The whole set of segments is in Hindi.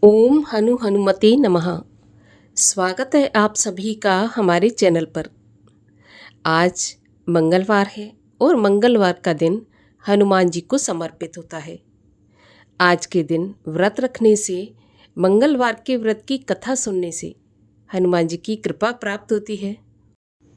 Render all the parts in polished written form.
ओम हनुमते नमः। स्वागत है आप सभी का हमारे चैनल पर। आज मंगलवार है और मंगलवार का दिन हनुमान जी को समर्पित होता है। आज के दिन व्रत रखने से, मंगलवार के व्रत की कथा सुनने से हनुमान जी की कृपा प्राप्त होती है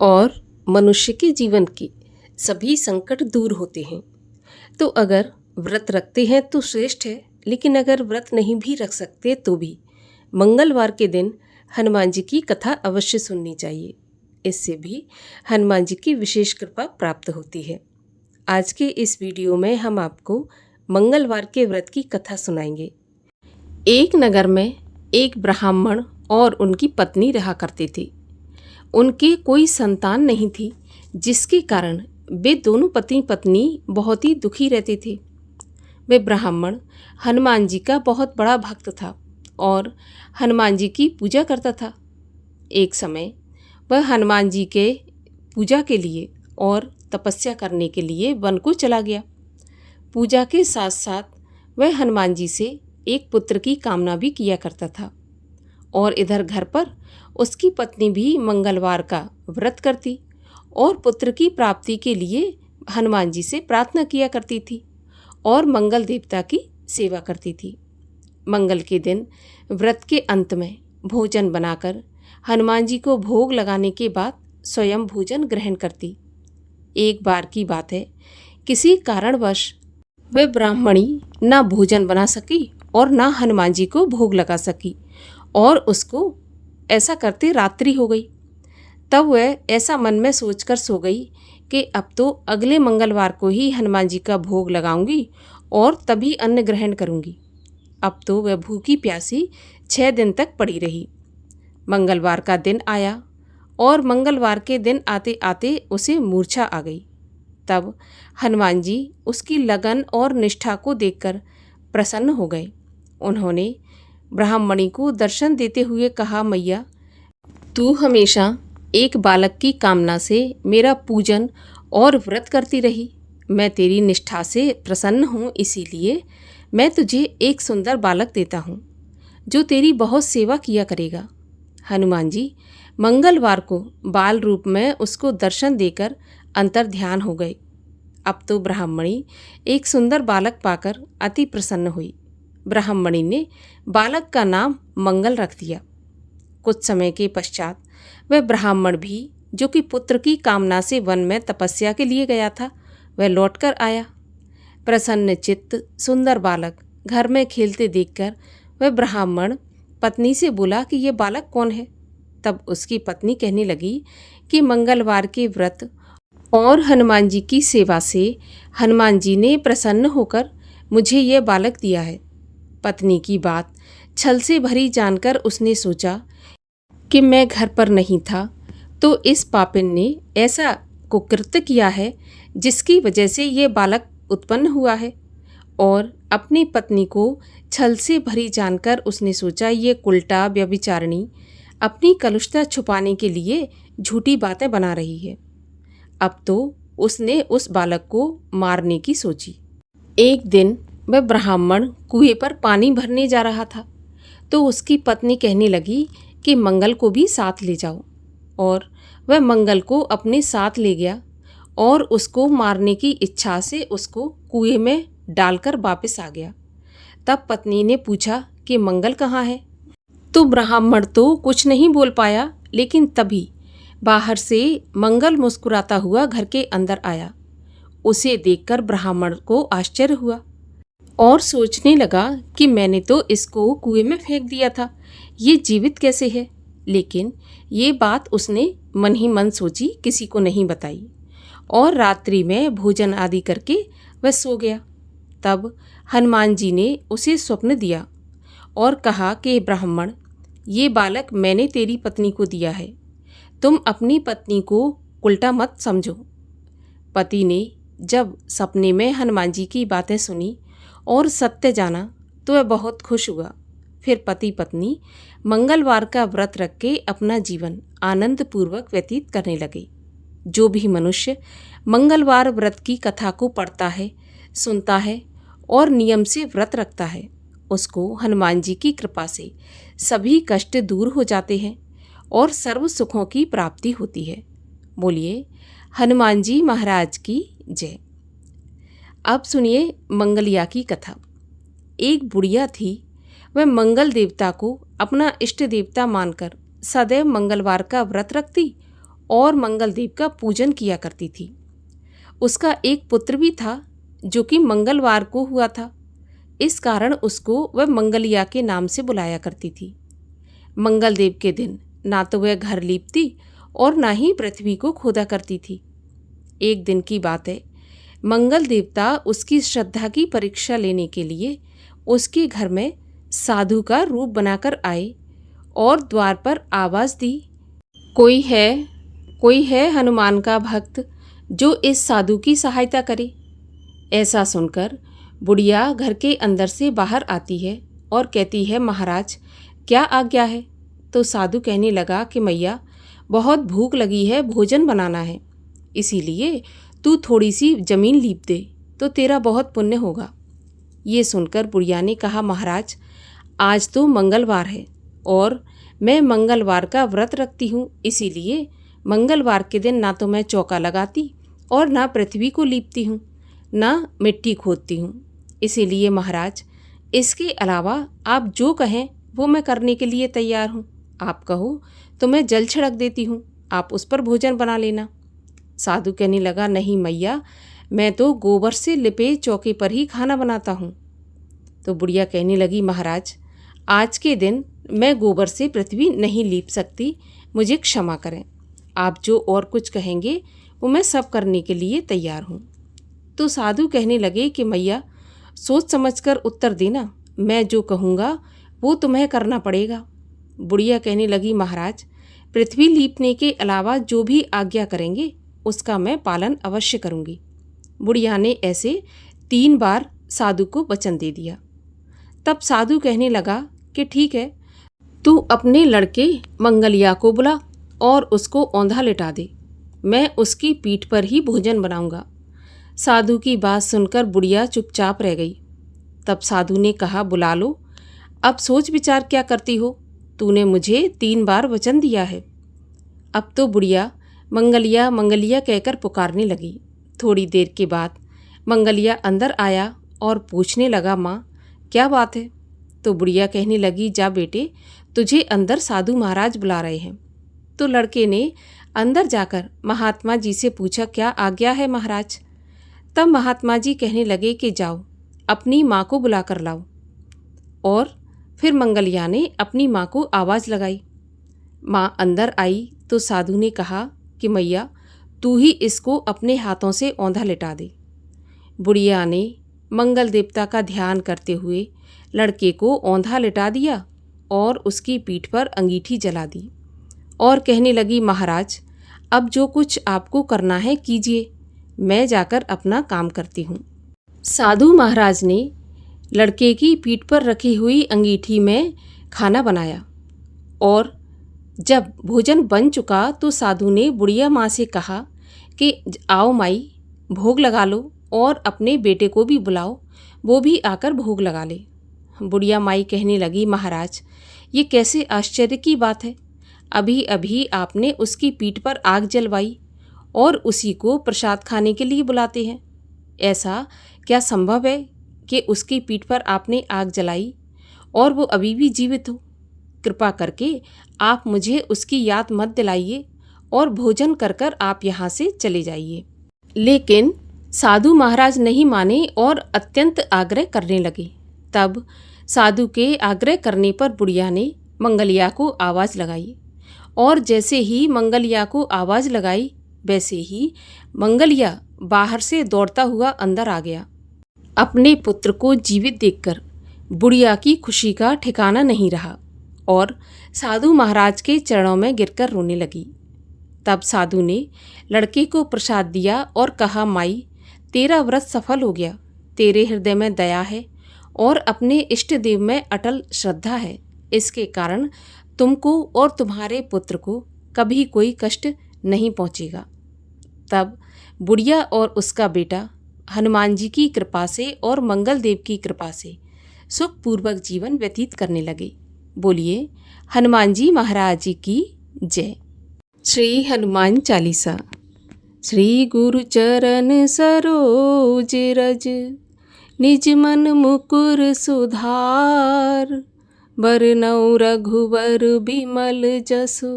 और मनुष्य के जीवन के सभी संकट दूर होते हैं। तो अगर व्रत रखते हैं तो श्रेष्ठ है, लेकिन अगर व्रत नहीं भी रख सकते तो भी मंगलवार के दिन हनुमान जी की कथा अवश्य सुननी चाहिए। इससे भी हनुमान जी की विशेष कृपा प्राप्त होती है। आज के इस वीडियो में हम आपको मंगलवार के व्रत की कथा सुनाएंगे। एक नगर में एक ब्राह्मण और उनकी पत्नी रहा करते थे। उनके कोई संतान नहीं थी, जिसके कारण वे दोनों पति पत्नी बहुत ही दुखी रहते थे। वे ब्राह्मण हनुमान जी का बहुत बड़ा भक्त था और हनुमान जी की पूजा करता था। एक समय वह हनुमान जी के पूजा के लिए और तपस्या करने के लिए वन को चला गया। पूजा के साथ साथ वह हनुमान जी से एक पुत्र की कामना भी किया करता था और इधर घर पर उसकी पत्नी भी मंगलवार का व्रत करती और पुत्र की प्राप्ति के लिए हनुमान जी से प्रार्थना किया करती थी और मंगल देवता की सेवा करती थी। मंगल के दिन व्रत के अंत में भोजन बनाकर हनुमान जी को भोग लगाने के बाद स्वयं भोजन ग्रहण करती। एक बार की बात है, किसी कारणवश वह ब्राह्मणी ना भोजन बना सकी और ना हनुमान जी को भोग लगा सकी और उसको ऐसा करते रात्रि हो गई। तब वह ऐसा मन में सोचकर सो गई कि अब तो अगले मंगलवार को ही हनुमान जी का भोग लगाऊंगी और तभी अन्न ग्रहण करूंगी। अब तो वह भूखी प्यासी 6 दिन तक पड़ी रही। मंगलवार का दिन आया और मंगलवार के दिन आते आते उसे मूर्छा आ गई। तब हनुमान जी उसकी लगन और निष्ठा को देखकर प्रसन्न हो गए। उन्होंने ब्राह्मणी को दर्शन देते हुए कहा, मैया, तू हमेशा एक बालक की कामना से मेरा पूजन और व्रत करती रही। मैं तेरी निष्ठा से प्रसन्न हूँ, इसीलिए मैं तुझे एक सुंदर बालक देता हूँ जो तेरी बहुत सेवा किया करेगा। हनुमान जी मंगलवार को बाल रूप में उसको दर्शन देकर अंतर ध्यान हो गए। अब तो ब्राह्मणी एक सुंदर बालक पाकर अति प्रसन्न हुई। ब्राह्मणी ने बालक का नाम मंगल रख दिया। कुछ समय के पश्चात वह ब्राह्मण भी, जो कि पुत्र की कामना से वन में तपस्या के लिए गया था, वह लौटकर आया। प्रसन्न चित्त सुंदर बालक घर में खेलते देखकर वह ब्राह्मण पत्नी से बोला कि यह बालक कौन है। तब उसकी पत्नी कहने लगी कि मंगलवार के व्रत और हनुमान जी की सेवा से हनुमान जी ने प्रसन्न होकर मुझे यह बालक दिया है। पत्नी की बात छल से भरी जानकर उसने सोचा कि मैं घर पर नहीं था तो इस पापिन ने ऐसा कुकृत्य किया है जिसकी वजह से ये बालक उत्पन्न हुआ है। और अपनी पत्नी को छल से भरी जानकर उसने सोचा, ये कुलटा व्यभिचारिणी अपनी कलुषता छुपाने के लिए झूठी बातें बना रही है। अब तो उसने उस बालक को मारने की सोची। एक दिन वह ब्राह्मण कुएं पर पानी भरने जा रहा था तो उसकी पत्नी कहने लगी कि मंगल को भी साथ ले जाओ, और वह मंगल को अपने साथ ले गया और उसको मारने की इच्छा से उसको कुएं में डालकर वापस आ गया। तब पत्नी ने पूछा कि मंगल कहाँ है? तो ब्राह्मण तो कुछ नहीं बोल पाया, लेकिन तभी बाहर से मंगल मुस्कुराता हुआ घर के अंदर आया। उसे देखकर ब्राह्मण को आश्चर्य हुआ और सोचने लगा कि मैंने तो इसको कुएं में फेंक दिया था, ये जीवित कैसे है? लेकिन ये बात उसने मन ही मन सोची, किसी को नहीं बताई और रात्रि में भोजन आदि करके वह सो गया। तब हनुमान जी ने उसे स्वप्न दिया और कहा कि ब्राह्मण, ये बालक मैंने तेरी पत्नी को दिया है, तुम अपनी पत्नी को उल्टा मत समझो। पति ने जब सपने में हनुमान जी की बातें सुनी और सत्य जाना तो वह बहुत खुश हुआ। फिर पति पत्नी मंगलवार का व्रत रख के अपना जीवन आनंद पूर्वक व्यतीत करने लगे। जो भी मनुष्य मंगलवार व्रत की कथा को पढ़ता है, सुनता है और नियम से व्रत रखता है, उसको हनुमान जी की कृपा से सभी कष्ट दूर हो जाते हैं और सर्व सुखों की प्राप्ति होती है। बोलिए हनुमान जी महाराज की जय। अब सुनिए मंगलिया की कथा। एक बुढ़िया थी। वह मंगल देवता को अपना इष्ट देवता मानकर सदैव मंगलवार का व्रत रखती और मंगल देव का पूजन किया करती थी। उसका एक पुत्र भी था जो कि मंगलवार को हुआ था। इस कारण उसको वह मंगलिया के नाम से बुलाया करती थी। मंगल देव के दिन ना तो वह घर लीपती और ना ही पृथ्वी को खोदा करती थी। एक दिन की बात है, मंगल देवता उसकी श्रद्धा की परीक्षा लेने के लिए उसके घर में साधु का रूप बनाकर आए और द्वार पर आवाज़ दी, कोई है हनुमान का भक्त जो इस साधु की सहायता करे। ऐसा सुनकर बुढ़िया घर के अंदर से बाहर आती है और कहती है, महाराज क्या आज्ञा है। तो साधु कहने लगा कि मैया बहुत भूख लगी है, भोजन बनाना है, इसीलिए तू थोड़ी सी जमीन लीप दे तो तेरा बहुत पुण्य होगा। ये सुनकर बुढ़िया ने कहा, महाराज आज तो मंगलवार है और मैं मंगलवार का व्रत रखती हूँ, इसीलिए मंगलवार के दिन ना तो मैं चौका लगाती और ना पृथ्वी को लीपती हूँ, ना मिट्टी खोदती हूँ। इसीलिए महाराज इसके अलावा आप जो कहें वो मैं करने के लिए तैयार हूँ। आप कहो तो मैं जल छिड़क देती हूँ, आप उस पर भोजन बना लेना। साधु कहने लगा, नहीं मैया, मैं तो गोबर से लिपे चौके पर ही खाना बनाता हूँ। तो बुढ़िया कहने लगी, महाराज आज के दिन मैं गोबर से पृथ्वी नहीं लीप सकती, मुझे क्षमा करें। आप जो और कुछ कहेंगे वो मैं सब करने के लिए तैयार हूँ। तो साधु कहने लगे कि मैया सोच समझकर उत्तर देना, मैं जो कहूँगा वो तुम्हें करना पड़ेगा। बुढ़िया कहने लगी, महाराज पृथ्वी लीपने के अलावा जो भी आज्ञा करेंगे उसका मैं पालन अवश्य करूँगी। बुढ़िया ने ऐसे 3 बार साधु को वचन दे दिया। तब साधु कहने लगा कि ठीक है, तू अपने लड़के मंगलिया को बुला और उसको औंधा लिटा दे, मैं उसकी पीठ पर ही भोजन बनाऊंगा। साधु की बात सुनकर बुढ़िया चुपचाप रह गई। तब साधु ने कहा, बुला लो, अब सोच विचार क्या करती हो, तूने मुझे 3 बार वचन दिया है। अब तो बुढ़िया मंगलिया मंगलिया कहकर पुकारने लगी। थोड़ी देर के बाद मंगलिया अंदर आया और पूछने लगा, माँ क्या बात है। तो बुढ़िया कहने लगी, जा बेटे, तुझे अंदर साधु महाराज बुला रहे हैं। तो लड़के ने अंदर जाकर महात्मा जी से पूछा, क्या आज्ञा है महाराज। तब महात्मा जी कहने लगे कि जाओ अपनी माँ को बुला कर लाओ। और फिर मंगलिया ने अपनी माँ को आवाज़ लगाई। माँ अंदर आई तो साधु ने कहा कि मैया तू ही इसको अपने हाथों से औंधा लिटा दे। बुढ़िया ने मंगल देवता का ध्यान करते हुए लड़के को औंधा लिटा दिया और उसकी पीठ पर अंगीठी जला दी और कहने लगी, महाराज अब जो कुछ आपको करना है कीजिए, मैं जाकर अपना काम करती हूँ। साधु महाराज ने लड़के की पीठ पर रखी हुई अंगीठी में खाना बनाया और जब भोजन बन चुका तो साधु ने बुढ़िया माँ से कहा कि आओ माई, भोग लगा लो और अपने बेटे को भी बुलाओ, वो भी आकर भोग लगा ले। बुढ़िया माई कहने लगी, महाराज ये कैसे आश्चर्य की बात है, अभी अभी आपने उसकी पीठ पर आग जलवाई और उसी को प्रसाद खाने के लिए बुलाते हैं। ऐसा क्या संभव है कि उसकी पीठ पर आपने आग जलाई और वो अभी भी जीवित हो। कृपा करके आप मुझे उसकी याद मत दिलाइए और भोजन कर कर आप यहाँ से चले जाइए। लेकिन साधु महाराज नहीं माने और अत्यंत आग्रह करने लगे। तब साधु के आग्रह करने पर बुढ़िया ने मंगलिया को आवाज़ लगाई और जैसे ही मंगलिया को आवाज़ लगाई वैसे ही मंगलिया बाहर से दौड़ता हुआ अंदर आ गया। अपने पुत्र को जीवित देखकर बुढ़िया की खुशी का ठिकाना नहीं रहा और साधु महाराज के चरणों में गिरकर रोने लगी। तब साधु ने लड़के को प्रसाद दिया और कहा, माई तेरा व्रत सफल हो गया, तेरे हृदय में दया है और अपने इष्ट देव में अटल श्रद्धा है, इसके कारण तुमको और तुम्हारे पुत्र को कभी कोई कष्ट नहीं पहुँचेगा। तब बुढ़िया और उसका बेटा हनुमान जी की कृपा से और मंगल देव की कृपा से सुखपूर्वक जीवन व्यतीत करने लगे। बोलिए हनुमान जी महाराज जी की जय। श्री हनुमान चालीसा। श्री गुरु चरण सरोज रज, निज मन मुकुर सुधार। बरनउँ रघुवर बिमल जसु,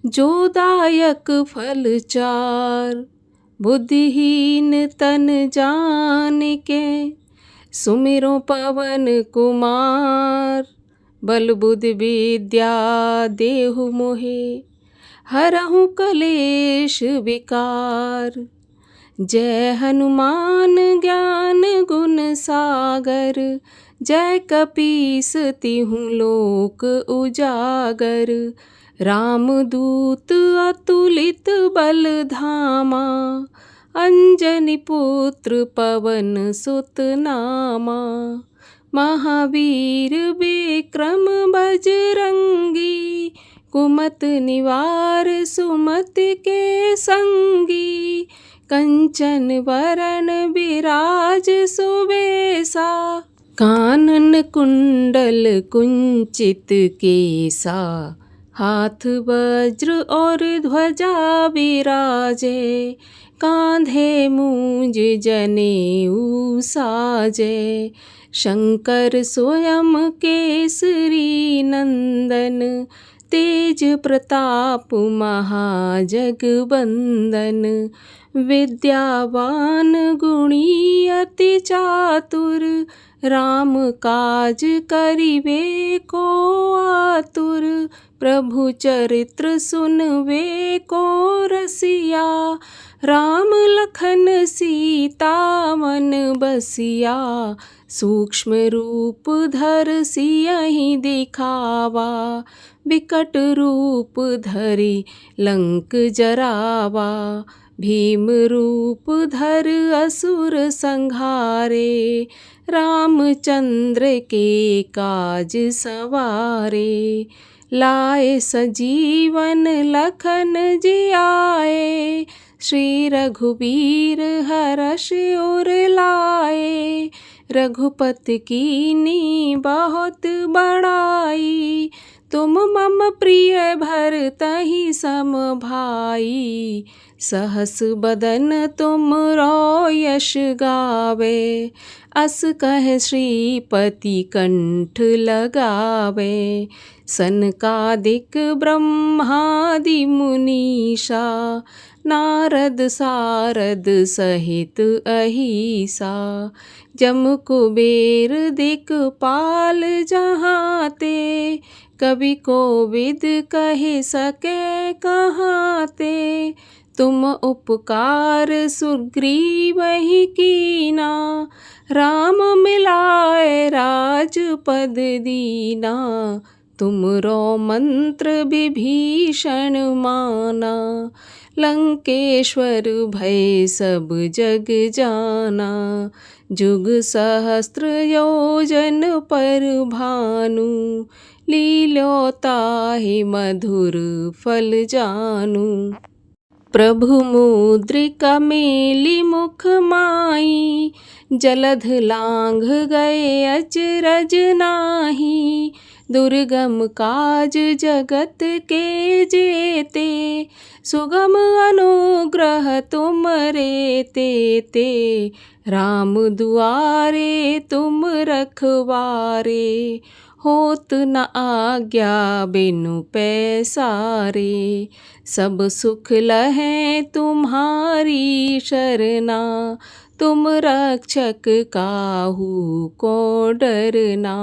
जो दायक फल चार। बुद्धिहीन तन जानिके, सुमिरो पवन कुमार। बल बुद्धि विद्या देहु मोहे, हरहु कलेश विकार। जय हनुमान ज्ञान गुण सागर, जय कपीस तिहु लोक उजागर। रामदूत अतुलित बल धामा, अंजनी पुत्र पवन सुत नामा। महावीर विक्रम बजरंगी, कुमत निवार सुमति के संगी। कंचन वरण विराज सुबेसा, कानन कुंडल कुंचित केसा। हाथ वज्र और ध्वजा विराजे, कांधे मूंज जनेऊ साजे। शंकर स्वयं केसरी नंदन, तेज प्रताप महाजगबंदन। विद्यावान गुणी अति चातुर, राम काज करिबे को आतुर। प्रभु चरित्र सुनबे को रसिया, राम लखन सीता मन बसिया। सूक्ष्म रूप धर सियहि दिखावा, विकट रूप धरि लंक जरावा। भीम रूप धर असुर संहारे, रामचंद्र के काज सवारे। लाए सजीवन लखन जियाए, श्री रघुबीर हरष उर लाए। रघुपति कीन्ही बहुत बड़ाई, तुम मम प्रिय भरतहि सम भाई। सहस बदन तुमरो यश गावे, अस कह श्रीपति कंठ लगावे। सनकादिक ब्रह्मादि मुनीषा, नारद सारद सहित अहिसा। जम कुबेर दिक्पाल जहाँ ते, कवि कोविद कहि सके कहाँ ते। तुम उपकार सुग्रीवहि कीना, राम मिलाए राजपद दीना। तुमरो मंत्र विभीषण माना, लंकेश्वर भय सब जग जाना। जुग सहस्त्र योजन पर भानु, लील्यो ताहि मधुर फल जानू। प्रभु मुद्रिका मेली मुख माही, जलध लांघ गए अचरज नाही। दुर्गम काज जगत के जेते, सुगम अनुग्रह तुमरे तेते। राम दुआरे तुम रखवारे, होत न आज्ञा बिनु पैसारे। सब सुख लहै तुम्हारी शरणा, तुम रक्षक काहू को डरना।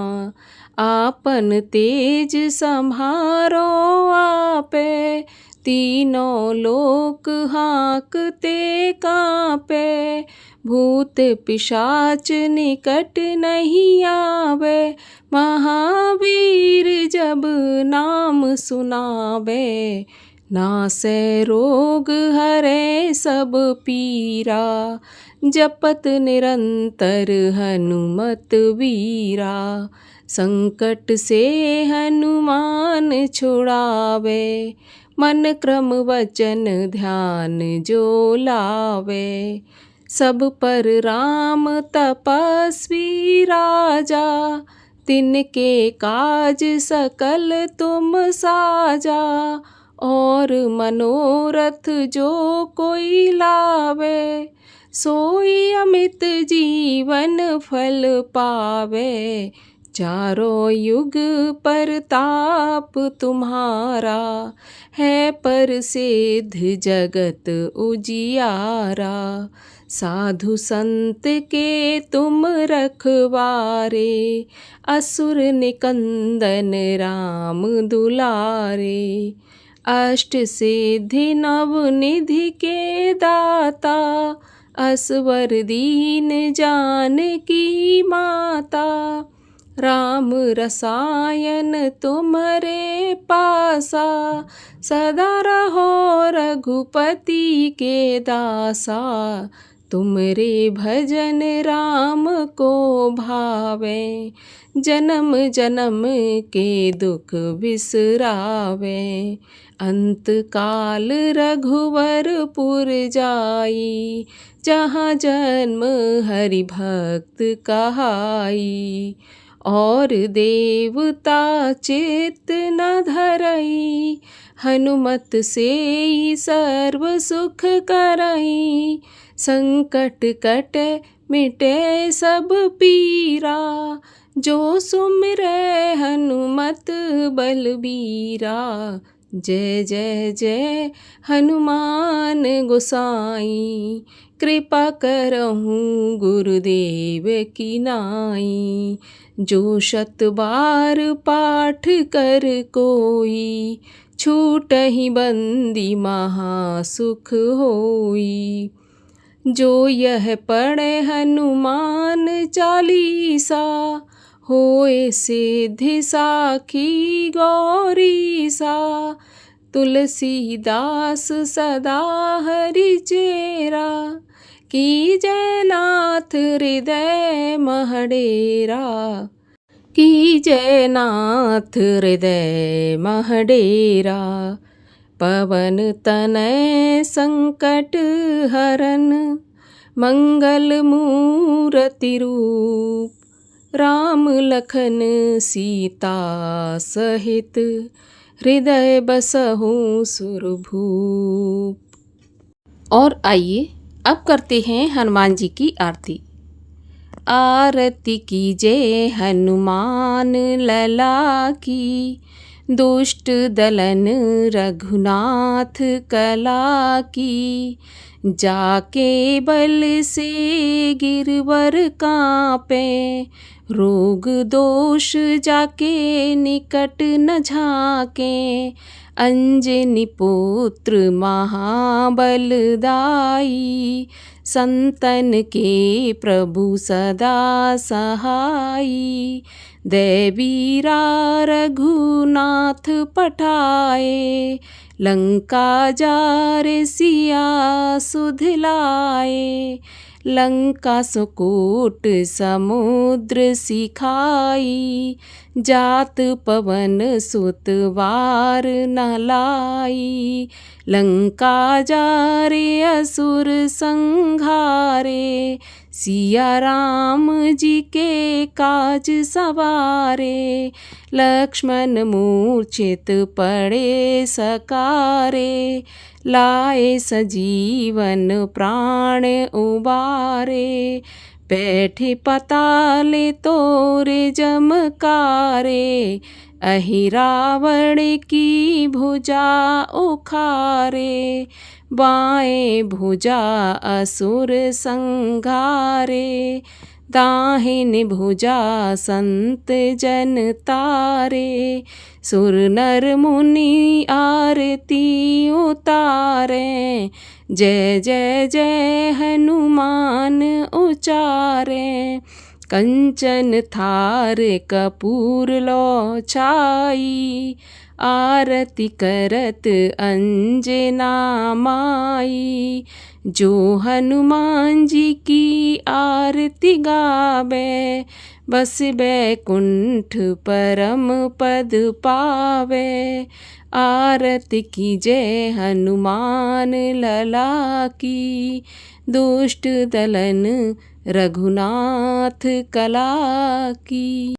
आपन तेज सम्हारो आपे, तीनों लोक हाँकते कांपे। भूत पिशाच निकट नहीं आवे, महावीर जब नाम सुनावे। नासै रोग हरै सब पीरा, जपत निरंतर हनुमत वीरा। संकट से हनुमान छुड़ावे, मन क्रम वचन ध्यान जो लावे। सब पर राम तपस्वी राजा, तिनके काज सकल तुम साजा। और मनोरथ जो कोई लावे, सोई अमित जीवन फल पावे। चारों युग परताप तुम्हारा, है प्रसिद्ध जगत उजियारा। साधु संत के तुम रखवारे, असुर निकंदन राम दुलारे। अष्ट सिद्धि नव निधि के दाता, असवर दीन जानकी माता। राम रसायन तुम्हारे पासा, सदा रहो रघुपति के दासा। तुमरे भजन राम को भावे, जन्म जन्म के दुख बिसरावे। अंत काल रघुवरपुर जाई, जहाँ जन्म हरि भक्त कहाई। और देवता चित्त न धरई, हनुमत से सर्व सुख करई। संकट कटे मिटे सब पीरा, जो सुमिरै हनुमत बलबीरा। जय जय जय हनुमान गोसाई, कृपा करहूँ गुरुदेव की नाई। जो शत बार पाठ कर कोई, छूटहि बंदी महा सुख होई। जो यह पढ़े हनुमान चालीसा, होए सिद्धि साखी गौरीसा। तुलसीदास सदा हरि चेरा, कीजय नाथ हृदय महडेरा। कीजय नाथ हृदय महडेरा। पवन तनय संकट हरन, मंगल मूरति रूप। राम लखन सीता सहित, हृदय बसहु सुरभूप। और आइए अब करते हैं हनुमान जी की आरती। आरती कीजय हनुमान लला की, दुष्ट दलन रघुनाथ कला की। जाके बल से गिरवर कांपे, रोग दोष जाके निकट न झाके। अंजनी पुत्र महाबलदाई, संतन के प्रभु सदा सहाई। दैवीरा रघुनाथ पठाए, लंका जारे सिया सुधिलाए। लंका सुकोट समुद्र सिखाई, जात पवन सुत वार न लाई। लंका जारे असुर संघारे, सिया राम जी के काज सवारे। लक्ष्मण मूर्छित पड़े सकारे, लाए सजीवन प्राण उबारे। बैठे पताले तोरे जमकारे, अहि रावण की भुजा उखारे। बाएं भुजा असुर संघारे, दाहिन भुजा संत जन तारे। सुर नर मुनि आरती उतारे, जय जय जय हनुमान उचारे। कंचन थार कपूर लो छाई, आरती करत अंजना माई। जो हनुमान जी की आरती गावे, बस बैकुंठ परम पद पावे। आरती कीजय हनुमान लला की, दुष्ट दलन रघुनाथ कला की।